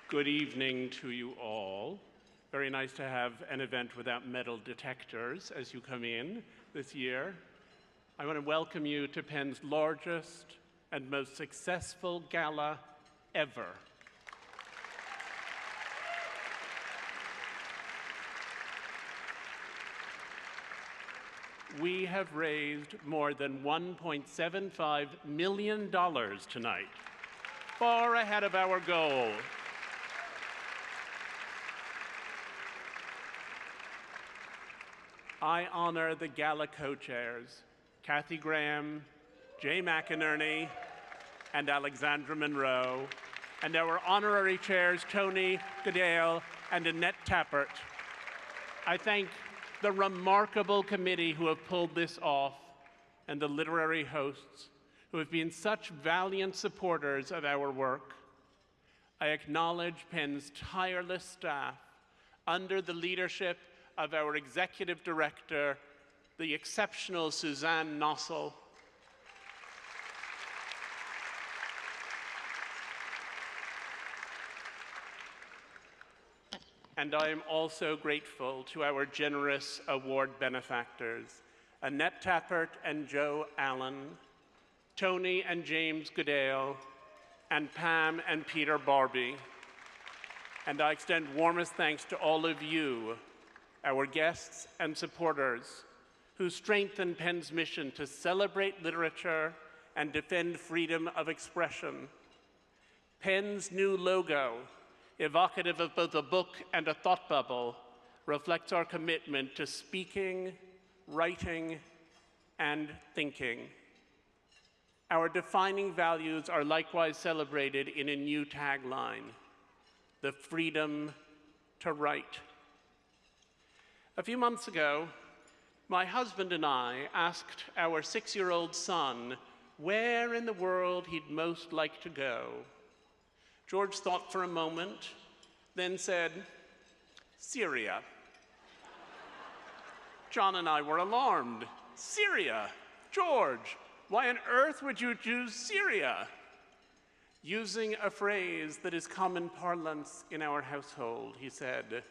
Good evening to you all. Very nice to have an event without metal detectors as you come in this year. I want to welcome you to Penn's largest and most successful gala ever. We have raised more than $1.75 million tonight, far ahead of our goal. I honor the Gala co-chairs, Kathy Graham, Jay McInerney, and Alexandra Monroe, and our honorary chairs, Tony Goodale and Annette Tappert. I thank the remarkable committee who have pulled this off, and the literary hosts who have been such valiant supporters of our work. I acknowledge Penn's tireless staff under the leadership of our executive director, the exceptional Suzanne Nossel. And I am also grateful to our generous award benefactors, Annette Tappert and Joe Allen, Tony and James Goodale, and Pam and Peter Barbie. And I extend warmest thanks to all of you, our guests and supporters, who strengthen Penn's mission to celebrate literature and defend freedom of expression. Penn's new logo, evocative of both a book and a thought bubble, reflects our commitment to speaking, writing, and thinking. Our defining values are likewise celebrated in a new tagline, the freedom to write. A few months ago, my husband and I asked our 6-year-old son where in the world he'd most like to go. George thought for a moment, then said, Syria. John and I were alarmed. Syria? George, why on earth would you choose Syria? Using a phrase that is common parlance in our household, he said,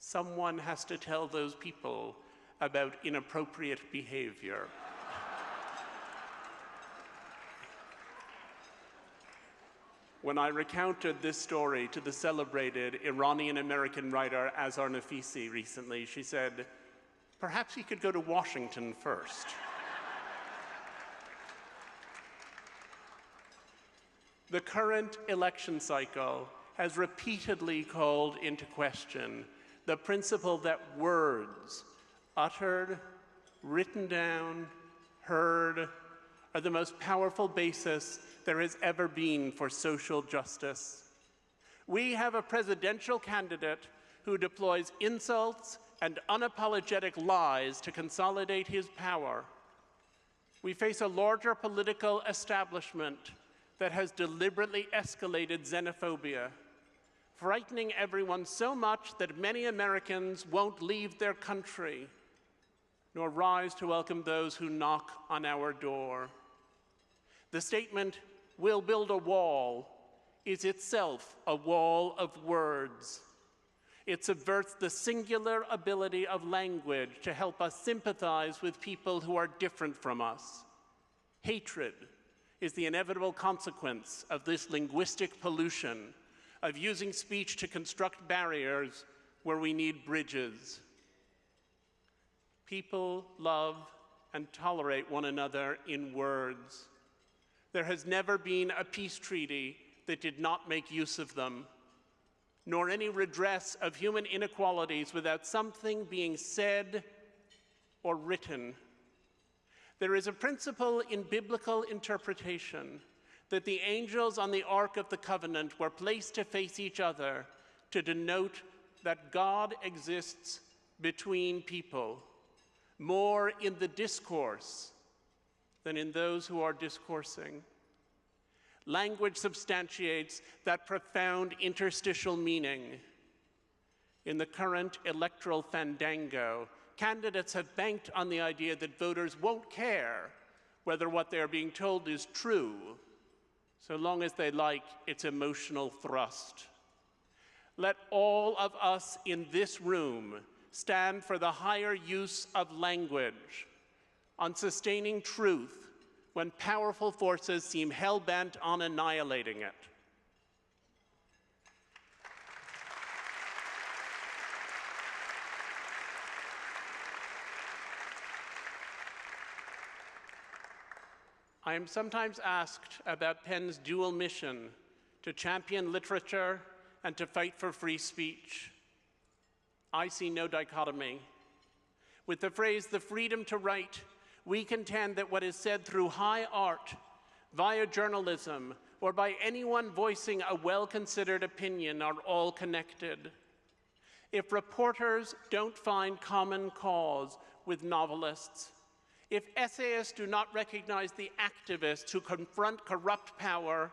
someone has to tell those people about inappropriate behavior. When I recounted this story to the celebrated Iranian-American writer Azar Nafisi recently, she said, perhaps he could go to Washington first. The current election cycle has repeatedly called into question the principle that words, uttered, written down, heard, are the most powerful basis there has ever been for social justice. We have a presidential candidate who deploys insults and unapologetic lies to consolidate his power. We face a larger political establishment that has deliberately escalated xenophobia, frightening everyone so much that many Americans won't leave their country, nor rise to welcome those who knock on our door. The statement, "We'll build a wall," is itself a wall of words. It subverts the singular ability of language to help us sympathize with people who are different from us. Hatred is the inevitable consequence of this linguistic pollution, of using speech to construct barriers where we need bridges. People love and tolerate one another in words. There has never been a peace treaty that did not make use of them, nor any redress of human inequalities without something being said or written. There is a principle in biblical interpretation that the angels on the Ark of the Covenant were placed to face each other to denote that God exists between people, more in the discourse than in those who are discoursing. Language substantiates that profound interstitial meaning. In the current electoral fandango, candidates have banked on the idea that voters won't care whether what they are being told is true, so long as they like its emotional thrust. Let all of us in this room stand for the higher use of language, on sustaining truth when powerful forces seem hell-bent on annihilating it. I am sometimes asked about PEN's dual mission to champion literature and to fight for free speech. I see no dichotomy. With the phrase, "the freedom to write," we contend that what is said through high art, via journalism, or by anyone voicing a well-considered opinion are all connected. If reporters don't find common cause with novelists, if essayists do not recognize the activists who confront corrupt power,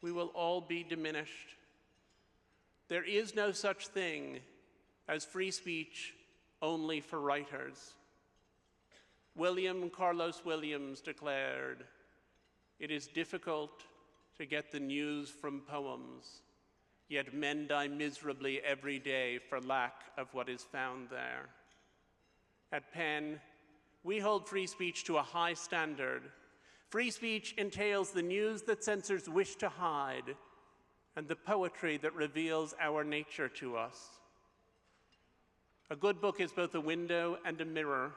we will all be diminished. There is no such thing as free speech only for writers. William Carlos Williams declared, "It is difficult to get the news from poems, yet men die miserably every day for lack of what is found there." At PEN, we hold free speech to a high standard. Free speech entails the news that censors wish to hide and the poetry that reveals our nature to us. A good book is both a window and a mirror.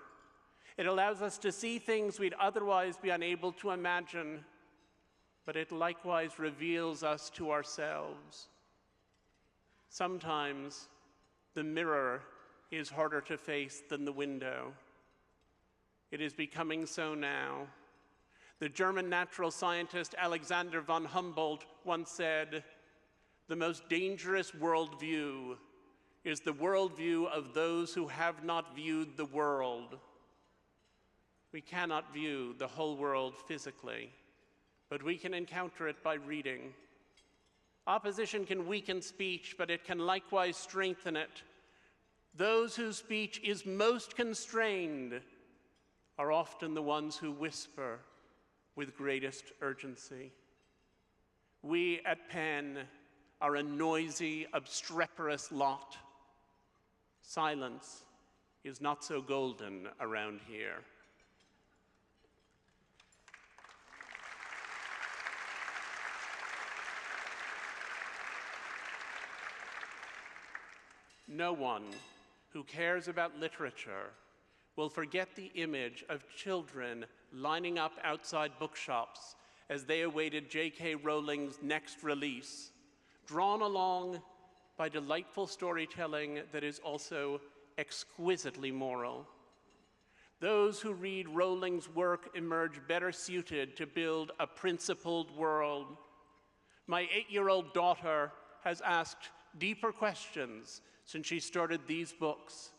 It allows us to see things we'd otherwise be unable to imagine, but it likewise reveals us to ourselves. Sometimes the mirror is harder to face than the window. It is becoming so now. The German natural scientist Alexander von Humboldt once said, "The most dangerous worldview is the worldview of those who have not viewed the world." We cannot view the whole world physically, but we can encounter it by reading. Opposition can weaken speech, but it can likewise strengthen it. Those whose speech is most constrained are often the ones who whisper with greatest urgency. We at PEN are a noisy, obstreperous lot. Silence is not so golden around here. No one who cares about literature will forget the image of children lining up outside bookshops as they awaited J.K. Rowling's next release, drawn along by delightful storytelling that is also exquisitely moral. Those who read Rowling's work emerge better suited to build a principled world. My 8-year-old daughter has asked deeper questions since she started these books,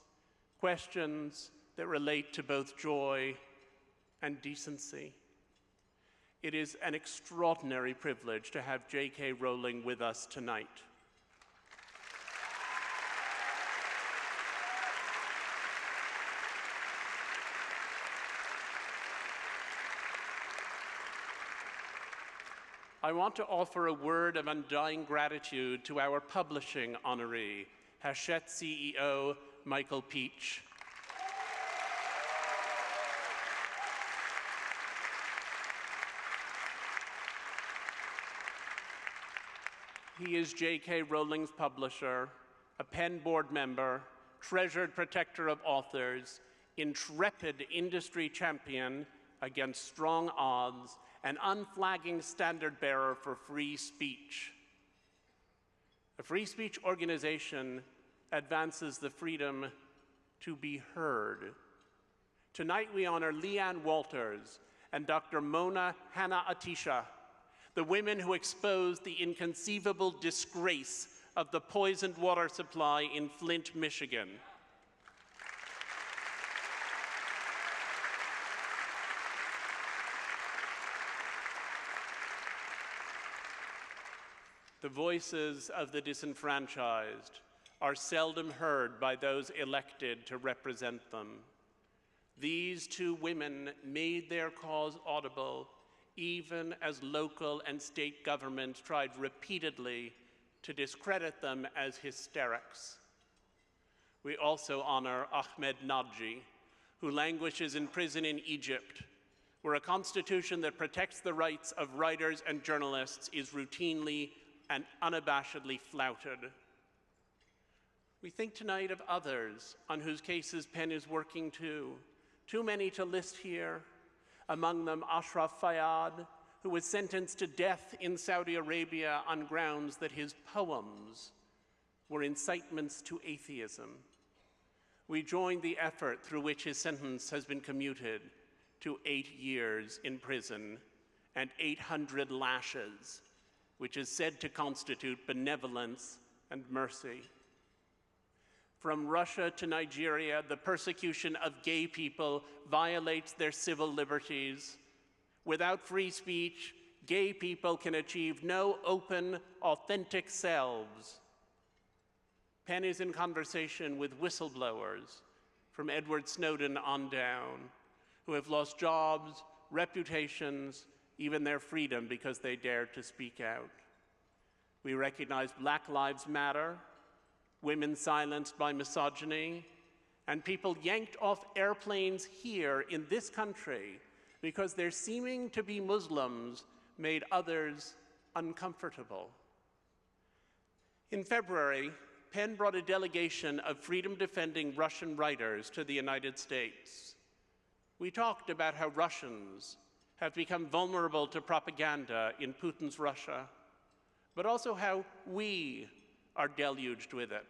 questions that relate to both joy and decency. It is an extraordinary privilege to have J.K. Rowling with us tonight. I want to offer a word of undying gratitude to our publishing honoree, Hachette CEO Michael Peach. He is J.K. Rowling's publisher, a PEN board member, treasured protector of authors, intrepid industry champion against strong odds, an unflagging standard bearer for free speech. A free speech organization advances the freedom to be heard. Tonight we honor Leanne Walters and Dr. Mona Hanna-Attisha, the women who exposed the inconceivable disgrace of the poisoned water supply in Flint, Michigan. The voices of the disenfranchised are seldom heard by those elected to represent them. These two women made their cause audible even as local and state governments tried repeatedly to discredit them as hysterics. We also honor Ahmed Nadji, who languishes in prison in Egypt, where a constitution that protects the rights of writers and journalists is routinely and unabashedly flouted. We think tonight of others on whose cases PEN is working too many to list here, among them Ashraf Fayyad, who was sentenced to death in Saudi Arabia on grounds that his poems were incitements to atheism. We join the effort through which his sentence has been commuted to 8 years in prison and 800 lashes, which is said to constitute benevolence and mercy. From Russia to Nigeria, the persecution of gay people violates their civil liberties. Without free speech, gay people can achieve no open, authentic selves. PEN is in conversation with whistleblowers from Edward Snowden on down, who have lost jobs, reputations, even their freedom because they dared to speak out. We recognize Black Lives Matter, women silenced by misogyny, and people yanked off airplanes here in this country because their seeming to be Muslims made others uncomfortable. In February, PEN brought a delegation of freedom-defending Russian writers to the United States. We talked about how Russians have become vulnerable to propaganda in Putin's Russia, but also how we are deluged with it.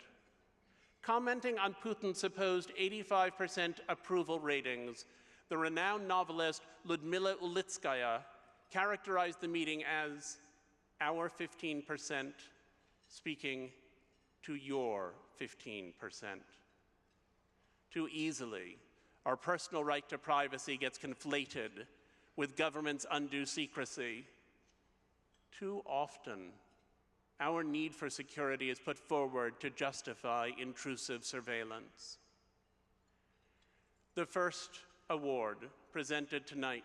Commenting on Putin's supposed 85% approval ratings, the renowned novelist Lyudmila Ulitskaya characterized the meeting as our 15% speaking to your 15%. Too easily, our personal right to privacy gets conflated with government's undue secrecy. Too often, our need for security is put forward to justify intrusive surveillance. The first award presented tonight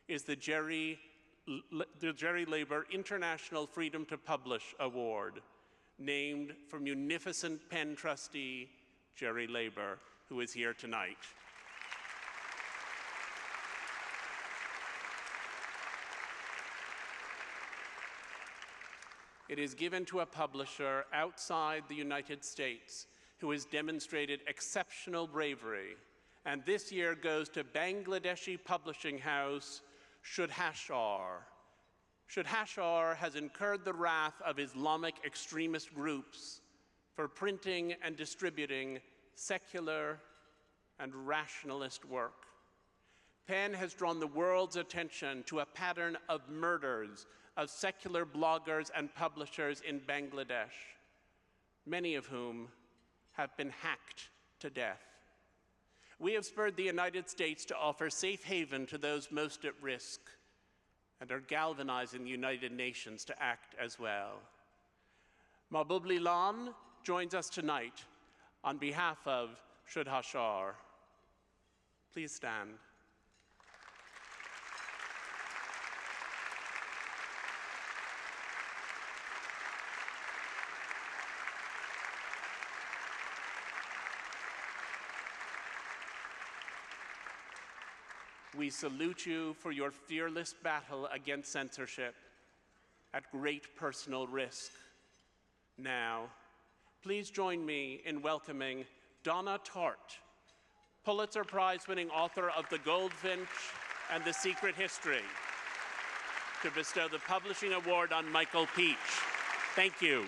is the Jerry Leiber International Freedom to Publish Award, named for munificent PEN trustee Jerry Leiber, who is here tonight. It is given to a publisher outside the United States who has demonstrated exceptional bravery, and this year goes to Bangladeshi publishing house Shudhashar. Shudhashar has incurred the wrath of Islamic extremist groups for printing and distributing secular and rationalist work. PEN has drawn the world's attention to a pattern of murders of secular bloggers and publishers in Bangladesh, many of whom have been hacked to death. We have spurred the United States to offer safe haven to those most at risk and are galvanizing the United Nations to act as well. Mahbub Lilan joins us tonight on behalf of Shudhashar. Please stand. We salute you for your fearless battle against censorship at great personal risk. Now, please join me in welcoming Donna Tartt, Pulitzer Prize-winning author of The Goldfinch and The Secret History, to bestow the Publishing Award on Michael Peach. Thank you.